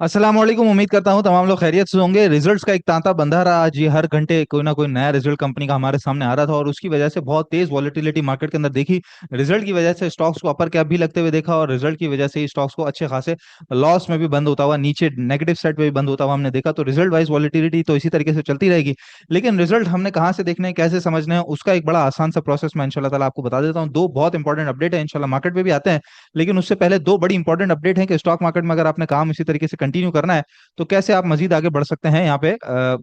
अस्सलाम वालेकुम। उम्मीद करता हूँ तमाम लोग खैरियत से होंगे। रिजल्ट्स का एक तांता बंधा रहा। आज ये हर घंटे कोई ना कोई नया रिजल्ट कंपनी का हमारे सामने आ रहा था और उसकी वजह से बहुत तेज वॉलेटिलिटी मार्केट के अंदर देखी। रिजल्ट की वजह से स्टॉक्स को अपर कैप भी लगते हुए देखा और रिजल्ट की वजह से ही स्टॉक्स को अच्छे खासे लॉस में भी बंद होता हुआ, नीचे नेगेटिव साइड पे भी बंद होता हुआ हमने देखा। तो रिजल्ट वाइज वॉलेटिलिटी तो इसी तरीके से चलती रहेगी। लेकिन रिजल्ट हमने कहाँ से देखने हैं, कैसे समझने हैं, उसका एक बड़ा आसान सा प्रोसेस मैं इंशाल्लाह ताला आपको बता देता हूँ। दो बहुत इंपॉर्टेंट अपडेट है, इंशाल्लाह मार्केट पे भी आते हैं। लेकिन उससे पहले दो बड़ी इंपॉर्टेंट अपडेट है कि स्टॉक मार्केट में अगर आपने काम इसी तरीके से कंटिन्यू करना है तो कैसे आप मजीद आगे बढ़ सकते हैं यहाँ पे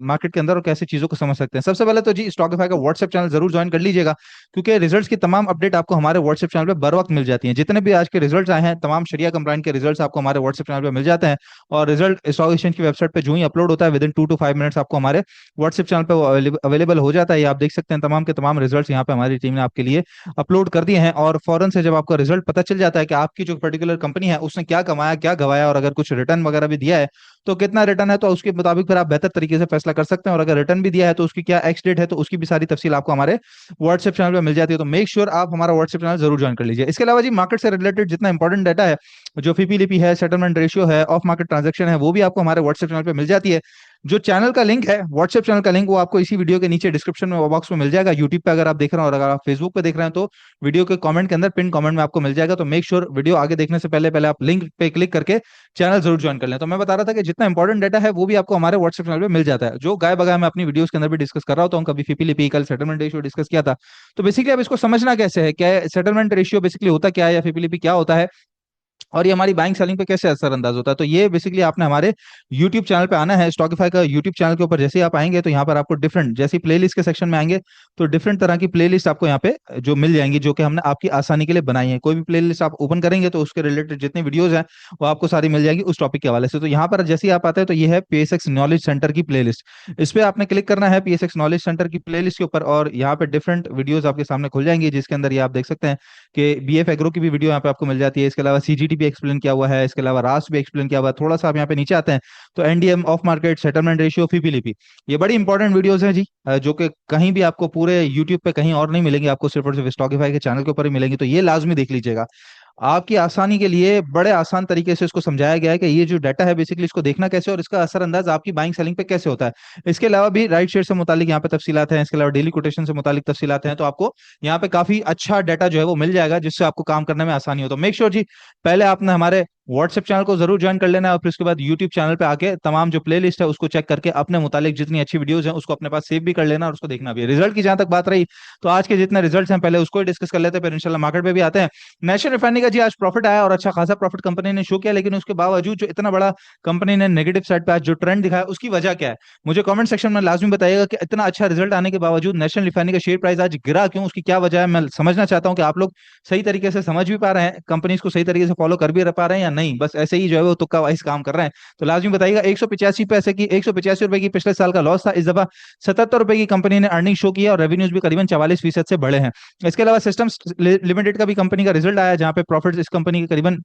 मार्केट के अंदर और कैसे चीजों को समझ सकते हैं। सबसे पहले तो जी स्टॉकिफाई का व्हाट्सएप चैनल जरूर ज्वाइन कर लीजिएगा, क्योंकि रिजल्ट्स की तमाम अपडेट आपको हमारे व्हाट्सएप चैनल पे बर वक्त मिल जाती हैं। जितने भी आज के रिजल्ट्स आए हैं, तमाम शरिया कंप्लाइंट के रिजल्ट्स आपको हमारे व्हाट्सएप चैनल पे मिल जाते हैं। और रिजल्ट स्टॉक एक्सचेंज की वेबसाइट पे जो ही अपलोड होता है, विद इन 2 to 5 मिनट्स आपको हमारे व्हाट्सएप चैनल पे अवेलेबल हो जाता है। ये आप देख सकते हैं, तमाम के तमाम रिजल्ट्स यहाँ पे हमारी टीम ने आपके लिए अपलोड कर दिए हैं। और फौरन से जब आपका रिजल्ट पता चल जाता है कि आपकी जो पर्टिकुलर कंपनी है उसने क्या कमाया, क्या गवाया, और अगर कुछ रिटर्न वगैरह भी दिया है तो कितना रिटर्न है, तो उसके मुताबिक फिर आप बेहतर तरीके से फैसला कर सकते हैं। और अगर रिटर्न भी दिया है तो उसकी क्या एक्स डेट है, तो उसकी भी सारी तफसील आपको हमारे व्हाट्सएप चैनल पे मिल जाती है। तो मेक श्योर आप हमारा व्हाट्सएप चैनल जरूर ज्वाइन कर लीजिए। इसके अलावा जी मार्केट से रिलेटेड जितना इंपॉर्टेंट डाटा है, जो फीपीलीपी है, सेटलमेंट रेशियो है, ऑफ मार्केट ट्रांजेक्शन है, वो भी आपको हमारे व्हाट्सएप चैनल पे मिल जाती है। जो चैनल का लिंक है, व्हाट्सएप चैनल का लिंक, वो आपको इसी वीडियो के नीचे डिस्क्रिप्शन में बॉक्स में मिल जाएगा। यूट्यूब पे अगर आप देख रहे हैं और अगर आप फेसबुक पे देख रहे हैं तो वीडियो के कमेंट के अंदर पिन कमेंट में आपको मिल जाएगा। तो मेक श्योर वीडियो आगे देखने से पहले पहले आप लिंक पे क्लिक करके चैनल जरूर ज्वाइन कर लें। तो मैं बता रहा था कि जितना इंपॉर्टेंट डाटा है वो भी आपको हमारे व्हाट्सएप चैनल पे मिल जाता है। जो गाय बगाए मैं अपनी वीडियोस के अंदर भी डिस्कस कर रहा होता हूँ, कभी फीपीलीपी, कल सेटलमेंट रेशियो डिस्कस किया था। तो बेसिकली अब इसको समझना कैसे है, क्या सेटलमेंट रेशियो बेसिकली होता क्या है, या फीपीलीपी क्या होता है, और ये हमारी बाइंग सेलिंग पे कैसे असर अंदाज होता है। तो ये बेसिकली आपने हमारे यूट्यूब चैनल पे आना है। स्टॉकिफाई का यूट्यूब चैनल के ऊपर जैसे ही आप आएंगे तो यहाँ पर आपको डिफरेंट, जैसे प्लेलिस्ट के सेक्शन में आएंगे तो डिफरेंट तरह की प्लेलिस्ट आपको यहाँ पे जो मिल जाएंगी, जो कि हमने आपकी आसानी के लिए बनाई है। कोई भी प्लेलिस्ट आप ओपन करेंगे तो उसके रिलेटेड जितनी वीडियोज हैं वो आपको सारी मिल जाएगी उस टॉपिक के हवाले से। तो यहाँ पर जैसे ही आप आते हैं तो ये है पीएसएक्स नॉलेज सेंटर की प्लेलिस्ट। इस पे आपने क्लिक करना है पीएसएक्स नॉलेज सेंटर की प्लेलिस्ट के ऊपर, और यहाँ पे डिफरेंट वीडियोज आपके सामने खुल जाएंगी, जिसके अंदर ये आप देख सकते हैं कि बीएफ एग्रो की भी वीडियो यहाँ पे आपको मिल जाती है। इसके अलावा सीजीटी भी एक्सप्लेन किया हुआ है, इसके अलावा रास भी एक्सप्लेन किया हुआ है। थोड़ा सा आप यहाँ पे नीचे आते हैं तो NDM, off market, settlement ratio, फीपीलीपी, ये बड़ी इंपॉर्टेंट वीडियोस हैं जी, जो कि कहीं भी आपको पूरे यूट्यूब पे कहीं और नहीं मिलेंगे, आपको सिर्फ और सिर्फ स्टॉकिफाई के चैनल के ऊपर ही मिलेंगी। तो ये लाजमी देख लीजिएगा। आपकी आसानी के लिए बड़े आसान तरीके से इसको समझाया गया है कि ये जो डाटा है बेसिकली इसको देखना कैसे और इसका असर अंदाज आपकी बाइंग सेलिंग पे कैसे होता है। इसके अलावा भी राइट शेयर से मुतालिक यहाँ पे तफसीलात हैं, इसके अलावा डेली कोटेशन से मुतालिक तफसीलात हैं। तो आपको यहाँ पे काफी अच्छा डाटा जो है वो मिल जाएगा, जिससे आपको काम करने में आसानी हो। तो मेक श्योर जी पहले आपने हमारे व्हाट्सएप चैनल को जरूर ज्वाइन कर लेना है, और फिर उसके बाद यूट्यूब चैनल पे आके तमाम जो प्लेलिस्ट है उसको चेक करके अपने मुतालिक जितनी अच्छी वीडियोस हैं उसको अपने पास सेव भी कर लेना और उसको देखना भी है। रिजल्ट की जहां तक बात रही, तो आज के जितने रिजल्ट्स हैं पहले उसको ही डिस्कस कर लेते हैं, फिर इंशाल्लाह मार्केट पे भी आते हैं। नेशनल रिफाइनरी का जी आज प्रॉफिट आया और अच्छा खासा प्रॉफिट कंपनी ने शो किया, लेकिन उसके बावजूद जो इतना बड़ा कंपनी ने नेगेटिव साइड पे आज जो ट्रेंड दिखाया उसकी वजह क्या है, मुझे कमेंट सेक्शन में लाजमी बताइएगा कि इतना अच्छा रिजल्ट आने के बावजूद नेशनल रिफाइनरी का शेयर प्राइस आज गिरा क्यों, उसकी क्या वजह है। मैं समझना चाहता हूं कि आप लोग सही तरीके से समझ भी पा रहे हैं, कंपनीज को सही तरीके से फॉलो कर भी पा रहे हैं, या नहीं बस ऐसे ही जो है वो तुक्का वाइज काम कर रहे हैं। तो लाजमी बताइएगा। 185 पैसे की, 185 रुपए की पिछले साल का लॉस था, इस दफा 77 रुपए की कंपनी ने अर्निंग शो किया और रेवेन्यूज भी करीबन 44% से बढ़े हैं। इसके अलावा सिस्टम्स लिमिटेड का भी कंपनी का रिजल्ट आया, जहां पे प्रॉफिट इस कंपनी के करीबन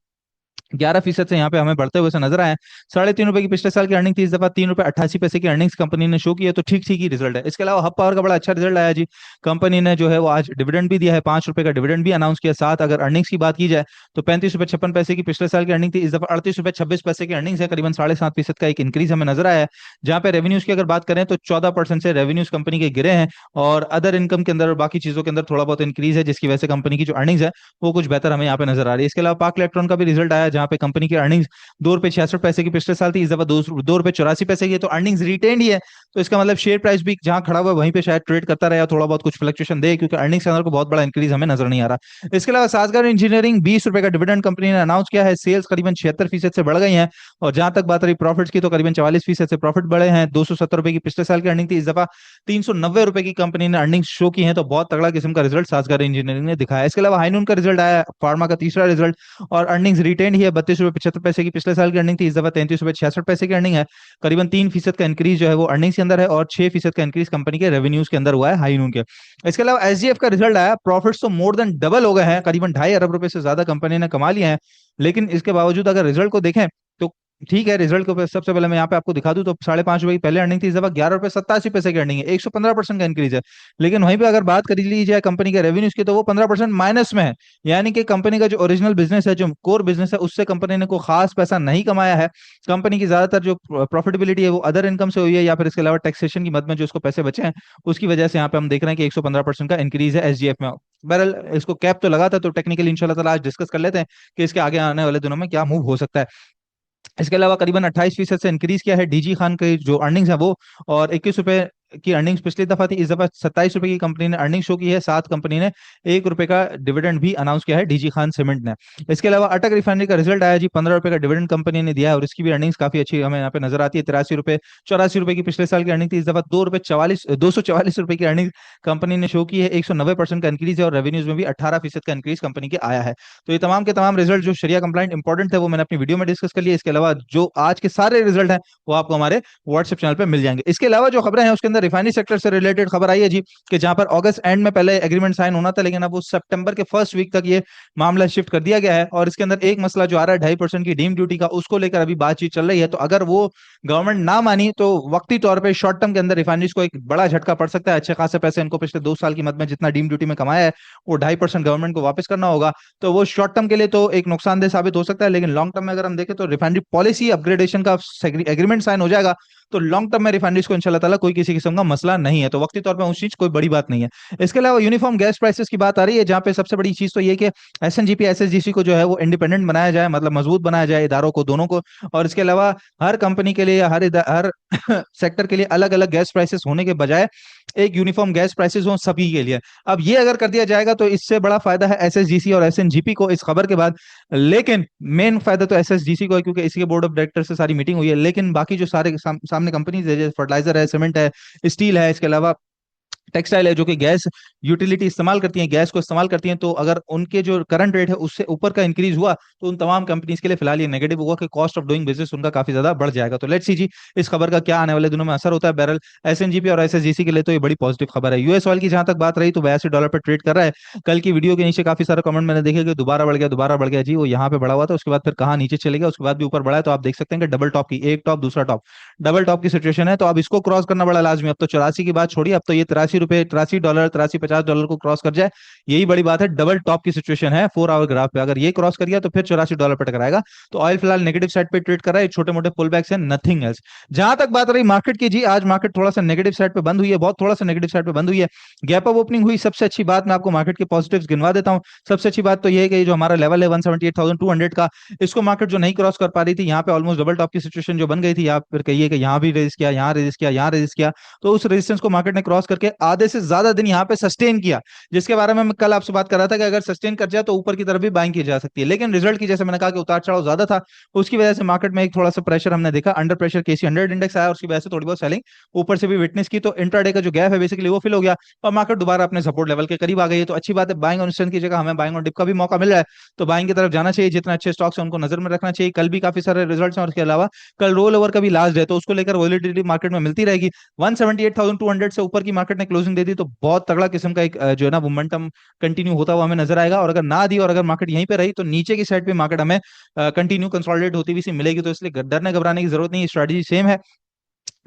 11% से यहाँ पे हमें बढ़ते हुए से नजर आए। 3.5 रुपए की पिछले साल की अर्निंग थी, इस दफा 3 रुपए 88 पैसे की अर्निंग्स कंपनी ने शो की है। तो ठीक ठीक ही रिजल्ट है। इसके अलावा हब पावर का बड़ा अच्छा रिजल्ट आया जी। कंपनी ने जो है वो आज डिविडेंड भी दिया है, 5 रुपए का डिविडेंड भी अनाउंस किया। साथ अगर अर्निंग्स की बात की जाए तो 35 रुपए 56 पैसे की पिछले साल की अर्निंग थी, इस दफा 38 रुपए 26 पैसे की अर्निंग्स है, करीबन 7.5% का एक इंक्रीज हमें नजर आया है। जहाँ पे रेवेन्यूज की अगर बात करें तो 14% से रेवेन्यूज कंपनी के गिरे हैं, और अदर इनकम के अंदर और बाकी चीजों के अंदर थोड़ा बहुत इंक्रीज है, जिसकी वजह से कंपनी की जो अर्निंग्स है वो कुछ बेहतर हमें यहाँ पे नजर आ रही है। इसके अलावा पाक इलेक्ट्रॉन का भी रिजल्ट आया, जहाँ पे कंपनी की अर्निंग्स 2 रुपए 66 पैसे की पिछले साल थी, इस दफा 2 रुपए 84 पैसे की है। तो अर्निंग्स रिटेन ही है, तो इसका मतलब शेयर प्राइस भी जहां खड़ा हुआ है वहीं पे शायद ट्रेड करता रहे, थोड़ा बहुत कुछ फ्लक्चुएशन दे, क्योंकि अर्निंग्स के अंदर को बहुत बड़ा इंक्रीज हमें नजर नहीं आ रहा। इसके अलावा साजगार इंजीनियरिंग 20 रुपए का डिविडेंड कंपनी ने अनाउंस किया है, सेल्स करीबन 76% से बढ़ गई हैं। और जहां तक बात रही प्रॉफिट्स की, तो करीबन 44% से प्रॉफिट बढ़े हैं। 270 रुपए की पिछले साल की अर्निंग थी, इस दफा 390 रुपए की कंपनी ने अर्निंग शो की है। तो बहुत तगड़ा किस्म का रिजल्ट साजगार इंजीनियरिंग ने दिखाया। इसके अलावा हाइनून का रिजल्ट आया, फार्मा का तीसरा रिजल्ट, और अर्निंग्स रिटेन ही है। 32 रुपए 75 पैसे की पिछले साल की अर्निंग थी, इस दफा 33 रुपए 66 पैसे की अर्निंग है। करीबन 3% का इंक्रीज जो है वो अर्निंग्स के अंदर है, और 6% का इंक्रीज कंपनी के रेवेन्यूज के अंदर हुआ है हाइनून के। इसके अलावा एसजीएफ का रिजल्ट आया, प्रॉफिट्स तो मोर देन डबल हो गए हैं, करीबन 2.5 अरब रुपए से ज्यादा कंपनी ने कमा लिए हैं। लेकिन इसके बावजूद अगर रिजल्ट को देखें तो ठीक है, रिजल्ट को सबसे पहले मैं यहाँ पे आपको दिखा दूं तो 5.5 रुपए की पहले अर्निंग थी, इस दफा 11 रुपए 87 पैसे की अर्निंग है, 115% का इंक्रीज है। लेकिन वहीं पे अगर बात कर ली जाए कंपनी के रेवेन्यूज की, तो वो 15% माइनस में है। यानी कि कंपनी का जो ओरिजिनल बिजनेस है, जो कोर बिजनेस है, उससे कंपनी ने कोई खास पैसा नहीं कमाया है। कंपनी की ज्यादातर जो प्रॉफिटेबिलिटी है वो अदर इनकम से हुई है, या फिर इसके अलावा टैक्सेशन की मद में जो उसको पैसे बचे हैं, उसकी वजह से यहाँ पे हम देख रहे हैं कि 115% का इंक्रीज है एसजीएफ में। बहरहाल इसको कैप तो लगा था, तो टेक्निकली इंशाल्लाह ताला आज डिस्कस कर लेते हैं कि इसके आगे आने वाले दिनों में क्या मूव हो सकता है। इसके अलावा करीबन 28% से इंक्रीज किया है डीजी खान की जो अर्निंग्स है वो, और 21 रुपए की अर्निंग्स पिछली दफा थी, इस दफा 27 रुपए की कंपनी ने अर्निंग शो की है। साथ कंपनी ने 1 रुपए का डिविडेंड भी अनाउंस किया है डीजी खान सीमेंट ने। इसके अलावा अटक रिफाइनरी का रिजल्ट आया जी, 15 रुपए का डिविडेंड कंपनी ने दिया है, और इसकी भी अर्निंग्स काफी अच्छी हमें यहाँ पे नजर आती है। 83 रुपए 84 रुपए की पिछले साल की अर्निंग थी, इस दफा 244 रुपए की अर्निंग कंपनी ने शो की है। 190% का इंक्रीज है, और रेवेन्यूज में भी 18% का इंक्रीज कंपनी के आया है। तो ये तमाम के तमाम रिजल्ट जो शरिया कंप्लाइंट इंपॉर्टेंट है वो मैंने अपनी वीडियो में डिस्कस कर लिया। इसके अलावा जो आज के सारे रिजल्ट हैं वो आपको हमारे व्हाट्सएप चैनल पे मिल जाएंगे। इसके अलावा जो खबरें हैं उसके अंदर रिफाइनरी सेक्टर से रिलेटेड खबर आई है जी, कि जहां पर अगस्त एंड में पहले एग्रीमेंट साइन होना था, लेकिन अब वो सितंबर के फर्स्ट वीक तक ये मामला शिफ्ट कर दिया गया है। और इसके अंदर एक मसला जो आ रहा है 2.5% की डीम ड्यूटी का, उसको लेकर अभी बातचीत चल रही है। तो अगर वो गवर्नमेंट ना मानी तो वक्ती तौर पर शॉर्ट टर्म के अंदर रिफाइनरीज को एक बड़ा झटका पड़ सकता है। अच्छे खासे पैसे इनको पिछले 2 साल की मद में जितना डीम ड्यूटी में कमाया है वो 2.5% गवर्नमेंट को वापस करना होगा। तो वो शॉर्ट टर्म के लिए तो एक नुकसानदेह साबित हो सकता है, लेकिन लॉन्ग टर्म में अगर हम देखें तो रिफाइनरी पॉलिसी अपग्रेडेशन का एग्रीमेंट साइन हो जाएगा, तो लॉन्ग टर्म में रिफाइनरीज को इंशाल्लाह ताला कोई किसी किस्म का मसला नहीं है। तो वक्ती तौर पर उस चीज कोई बड़ी बात नहीं है। इसके अलावा यूनिफॉर्म गैस प्राइसेस की बात आ रही है, जहां पे सबसे बड़ी चीज तो ये कि एसएनजीपी एसएसजीसी को जो है वो इंडिपेंडेंट बनाया जाए, मतलब मजबूत बनाया जाए इदारों को दोनों को। और इसके अलावा हर कंपनी के लिए या हर सेक्टर के लिए अलग अलग गैस प्राइसेस होने के बजाय एक यूनिफॉर्म गैस प्राइसेस हो सभी के लिए। अब ये अगर कर दिया जाएगा तो इससे बड़ा फायदा है एसएसजीसी और एसएनजीपी को इस खबर के बाद। लेकिन मेन फायदा तो एसएसजीसी को है, क्योंकि इसके बोर्ड ऑफ डायरेक्टर से सारी मीटिंग हुई है। लेकिन बाकी जो सारे सामने कंपनीज है, जैसे फर्टिलाइजर है, सीमेंट है, स्टील है, इसके अलावा टेक्सटाइल है, जो कि गैस यूटिलिटी इस्तेमाल करती हैं, गैस को इस्तेमाल करती हैं, तो अगर उनके जो करंट रेट है उससे ऊपर का इंक्रीज हुआ तो उन तमाम कंपनीज के लिए फिलहाल ये नेगेटिव होगा कि कॉस्ट ऑफ डूइंग बिजनेस उनका काफी ज्यादा बढ़ जाएगा। तो लेट्स सी जी इस खबर का क्या आने वाले दिनों में असर होता है। बैरल एसएनजीपी और एसएसजीसी के लिए तो ये बड़ी पॉजिटिव खबर है। यूएस ऑयल की जहां तक बात रही तो $82 पर ट्रेड कर रहा है। कल की वीडियो के नीचे काफी सारे कमेंट मैंने देखे कि दोबारा बढ़ गया जी, वो यहाँ पे बढ़ा हुआ था, उसके बाद फिर कहाँ नीचे चले गया, उसके बाद भी ऊपर बढ़ा है। तो आप देख सकते हैं कि डबल टॉप की, एक टॉप दूसरा टॉप, डबल टॉप की सिचुएशन है। तो अब इसको क्रॉस करना बड़ा लाजमी। अब तो 84 की बात छोड़िए, अब तो ये $83 $83 $83 50 को क्रॉस कर जाए, यही बड़ी बात है। डबल टॉप की सिचुएशन है 4 आवर ग्राफ पे, अगर ये क्रॉस कर गया तो फिर $84 पे टकराएगा। तो ऑयल फिलहाल नेगेटिव साइड पे ट्रेड कर रहा है, छोटे मोटे पुल बैक्स है, नथिंग एल्स। जहां तक बात रही मार्केट की जी, आज मार्केट थोड़ा सा नेगेटिव साइड पे बंद हुई है, बहुत थोड़ा सा नेगेटिव साइड पे बंद हुई है। गैप अप ओपनिंग हुई, सबसे अच्छी बात मैं आपको मार्केट के पॉजिटिव्स गिनवा देता हूं। सबसे अच्छी बात तो ये है कि जो हमारा लेवल है 178,200 का, इसको मार्केट जो नहीं क्रॉस कर पा रही थी, यहाँ पे ऑलमोस्ट डबल टॉप की सिचुएशन जो बन गई थी, या फिर कहिए कि यहाँ भी रेजिस्ट किया, यहाँ रेजिस्ट किया, यहाँ रेजिस्ट किया, तो उस रेजिस्टेंस को मार्केट ने क्रॉस करके आधे से ज्यादा दिन यहाँ पे सस्टेन किया, जिसके बारे में मैं कल आपसे बात कर रहा था कि अगर सस्टेन कर जाए तो ऊपर की तरफ भी बाइंग की जा सकती है। लेकिन रिजल्ट की, जैसे मैंने कहा कि उतार चढ़ाव ज्यादा था, उसकी वजह से मार्केट में एक थोड़ा सा प्रेशर हमने देखा, अंडर प्रेशर केसी 100 इंडेक्स आया, उसकी वजह से थोड़ी बहुत सेलिंग ऊपर से भी विटनेस की। तो इंट्राडे का जो गैप है बेसिकली वो फिल हो गया, और मार्केट दोबारा अपने सपोर्ट लेवल के करीब आ गई है। तो अच्छी बात है, बाइंग और स्ट्रेंथ की जगह हमें बाइंग और डिप का भी मौका मिल रहा है, तो बाइंग की तरफ जाना चाहिए। जितने अच्छे स्टॉक्स हैं उनको नजर में रखना चाहिए। कल भी काफी सारे रिजल्ट्स हैं, और इसके अलावा कल रोल ओवर का भी लास्ट है, तो उसको लेकर वॉलिटिलिटी मार्केट में मिलती रहेगी। 178,200 से ऊपर की मार्केट ने क्लोजिंग दे दी तो बहुत तगड़ा किस्म का एक जो है ना मोमेंटम कंटिन्यू होता हुआ हमें नजर आएगा। और अगर ना दी और अगर मार्केट यहीं पे रही तो नीचे की साइड पे मार्केट हमें कंटिन्यू कंसोलिडेट होती हुई सी मिलेगी। तो इसलिए डरने घबराने की जरूरत नहीं, स्ट्रेटजी सेम है।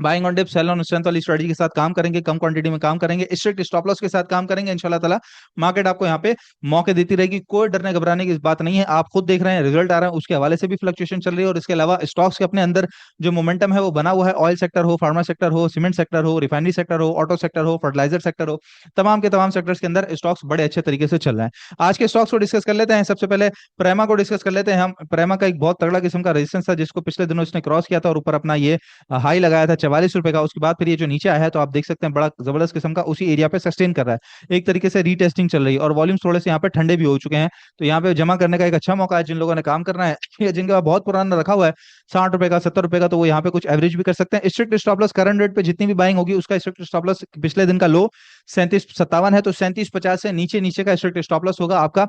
Buying on dip, sell on strength वाली स्ट्रेटजी के साथ काम करेंगे, कम क्वांटिटी में काम करेंगे, स्ट्रिक्ट स्टॉप लॉस के साथ काम करेंगे, इंशाल्लाह ताला मार्केट आपको यहाँ पे मौके देती रहेगी। कोई डरने घबराने की बात नहीं है। आप खुद देख रहे हैं रिजल्ट आ रहा है, उसके हवाले से भी फ्लक्चुएशन चल रही है, और इसके अलावा स्टॉक्स के अपने अंदर जो मोमेंटम है वो बना हुआ है। ऑयल सेक्टर हो, फार्मा सेक्टर हो, सीमेंट सेक्टर हो, रिफाइनरी सेक्टर हो, ऑटो सेक्टर हो, फर्टिलाइजर सेक्टर हो, तमाम के तमाम सेक्टर्स के अंदर स्टॉक्स बड़े अच्छे तरीके से चल रहे हैं। आज के स्टॉक्स को डिस्कस कर लेते हैं। सबसे पहले प्रेमा को डिस्कस कर लेते हैं हम। प्रेमा का एक बहुत तगड़ा किस्म का रेजिस्टेंस था, जिसको पिछले दिनों इसने क्रॉस किया था और ऊपर अपना ये हाई लगाया था ₹44 का। उसके बाद फिर ये जो नीचे आया है तो आप देख सकते हैं बड़ा जबरदस्त किस्म का उसी एरिया पे सस्टेन कर रहा है। एक तरीके से रीटेस्टिंग चल रही है, और वॉल्यूम्स थोड़े से यहाँ पे ठंडे भी हो चुके हैं। तो यहाँ पे जमा करने का एक अच्छा मौका है जिन लोगों ने काम करना है, या जिनके पास बहुत पुराना रखा हुआ है ₹60 का, ₹70 का, तो वो यहाँ पे कुछ एवरेज भी कर सकते हैं। Strict stop loss current rate पे जितनी भी बाइंग होगी उसका स्ट्रिक्ट स्टॉप लॉस पिछले दिन का लो 3757 है, तो 3750 से नीचे नीचे का स्ट्रिक्ट स्टॉप लॉस होगा आपका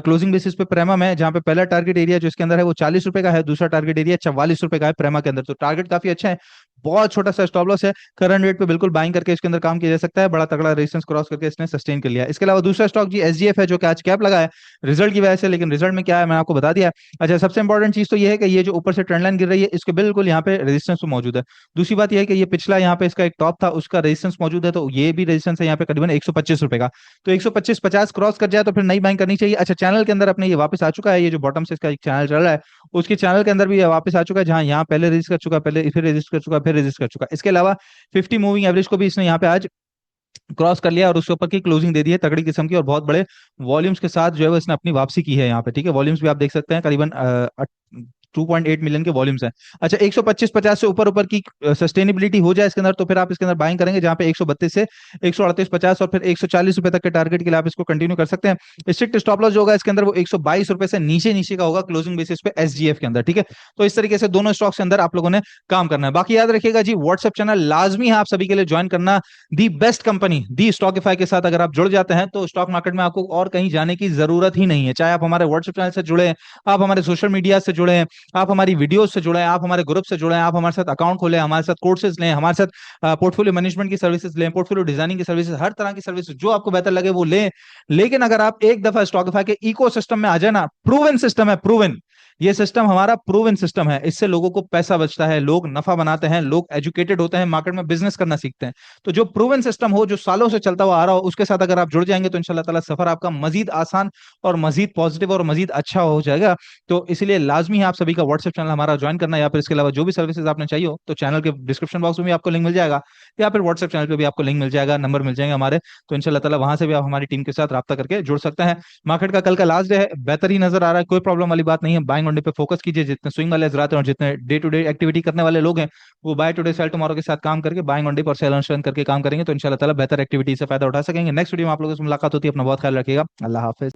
क्लोजिंग बेसिस पे प्रेमा में, जहां पे पहला टारगेट एरिया जो इसके अंदर है वो 40 रुपए का है, दूसरा टारगेट एरिया 44 रुपए का है प्रेमा के अंदर। तो टारगेट काफी अच्छा है, बहुत छोटा सा स्टॉप लॉस है, करंट रेट पे बिल्कुल बाइंग करके इसके अंदर काम किया जा सकता है, बड़ा तगड़ा रेजिस्टेंस क्रॉस करके इसने सस्टेन कर लिया। इसके अलावा दूसरा स्टॉक जी एसजीएफ है, जो कि आज कैप लगा है रिजल्ट की वजह से, लेकिन रिजल्ट में क्या है मैंने आपको बता दिया। अच्छा, सबसे इंपॉर्टेंट चीज तो ये है कि ये जो ऊपर से ट्रेंड लाइन गिर रही है इसके बिल्कुल यहाँ पे रेजिस्टेंस तो मौजूद है। दूसरी बात यह है कि ये पिछला यहाँ पे इसका एक टॉप था उसका रेजिस्टेंस मौजूद है, तो ये भी रेजिस्टेंस है यहाँ पे करीबन 125 रुपए का। तो 125-50 क्रॉस कर जाए तो फिर नई बाइंग करनी चाहिए। अच्छा, चैनल के अंदर अपने ये वापस आ चुका है, ये जो बॉटम से इसका एक चैनल चल रहा है उसके चैनल के अंदर भी ये वापस आ चुका है, जहां यहाँ पहले रेजिस्ट कर चुका, पहले फिर रेजिस्ट कर चुका, फिर रेजिस्ट कर चुका। इसके अलावा 50 मूविंग एवरेज को भी इसने यहाँ पे आज क्रॉस कर लिया और उसके ऊपर की क्लोजिंग दे दी है तगड़ी किस्म की, और बहुत बड़े वॉल्यूम्स के साथ जो है वो इसने अपनी वापसी की है यहाँ पे। ठीक है, वॉल्यूम्स भी आप देख सकते हैं, करीबन 2.8 मिलियन के वॉल्यूम्स हैं। अच्छा, 125-50 से ऊपर ऊपर की सस्टेनेबिलिटी हो जाए इसके अंदर तो फिर आप इसके अंदर बाइंग करेंगे, जहां पे 132 से 138-50 और फिर 140 रुपए तक के टारगेट के लिए आप इसको कंटिन्यू कर सकते हैं। स्ट्रिक्ट स्टॉप लॉस जो होगा इसके अंदर वो 122 रुपए से नीचे नीचे का होगा क्लोजिंग बेसिस पे एसजीएफ के अंदर। ठीक है, तो इस तरीके से दोनों स्टॉक्स के अंदर आप लोगों ने काम करना है। बाकी याद रखिएगा जी, व्हाट्सएप चैनल लाजमी है आप सभी के लिए ज्वाइन करना। दी बेस्ट कंपनी दी स्टॉकिफाई के साथ अगर आप जुड़ जाते हैं तो स्टॉक मार्केट में आपको और कहीं जाने की जरूरत ही नहीं है। चाहे आप हमारे व्हाट्सएप चैनल से जुड़े, आप हमारे सोशल मीडिया से जुड़े, आप हमारी वीडियोस से जुड़े, आप हमारे ग्रुप से जुड़े, आप हमारे साथ अकाउंट खोलें, हमारे साथ कोर्सेज लें, हमारे साथ पोर्टफोलियो मैनेजमेंट की सर्विसेज लें, पोर्टफोलियो डिजाइनिंग की सर्विसेज, हर तरह की सर्विसेज जो आपको बेहतर लगे वो लें। लेकिन अगर आप एक दफा स्टॉकिफाई के इकोसिस्टम में आ जाए ना, प्रूवन सिस्टम है, प्रूवन, ये सिस्टम हमारा प्रूवन सिस्टम है, इससे लोगों को पैसा बचता है, लोग नफा बनाते हैं, लोग एजुकेटेड होते हैं, मार्केट में बिजनेस करना सीखते हैं। तो जो प्रूवन सिस्टम हो, जो सालों से चलता हुआ आ रहा हो, उसके साथ अगर आप जुड़ जाएंगे तो इंशाल्लाह ताला सफर आपका मजीद आसान और मजीद पॉजिटिव और मजीद अच्छा हो जाएगा। तो इसलिए लाजमी है आप सभी का व्हाट्सएप चैनल हमारा ज्वाइन करना, या फिर इसके अलावा जो भी सर्विसेज आपने चाहिए हो तो चैनल के डिस्क्रिप्शन बॉक्स में भी आपको लिंक मिल जाएगा, या फिर व्हाट्सएप चैनल पे भी आपको लिंक मिल जाएगा, नंबर मिल जाएंगे हमारे। तो इंशाल्लाह ताला वहां से भी आप हमारी टीम के साथ राब्ता करके जुड़ सकते हैं। मार्केट का कल का लास्ट डे है, बेहतर ही नजर आ रहा है, कोई प्रॉब्लम वाली बात नहीं है। बाइंग ऑन डे पे फोकस कीजिए, जितने स्विंग वाले हजरात हैं और जितने डे टू डे एक्टिविटी करने वाले लोग हैं वो बाय टुडे सेल टुमारो के साथ काम करके बाइंग ऑन डे और सेल ऑन स्टर्न करके काम करेंगे तो इंशाल्लाह ताला बेहतर एक्टिविटी से फायदा उठा सकेंगे। नेक्स्ट वीडियो में आप लोगों से मुलाकात होती है, अपना बहुत ख्याल रखिएगा, अल्लाह हाफिज।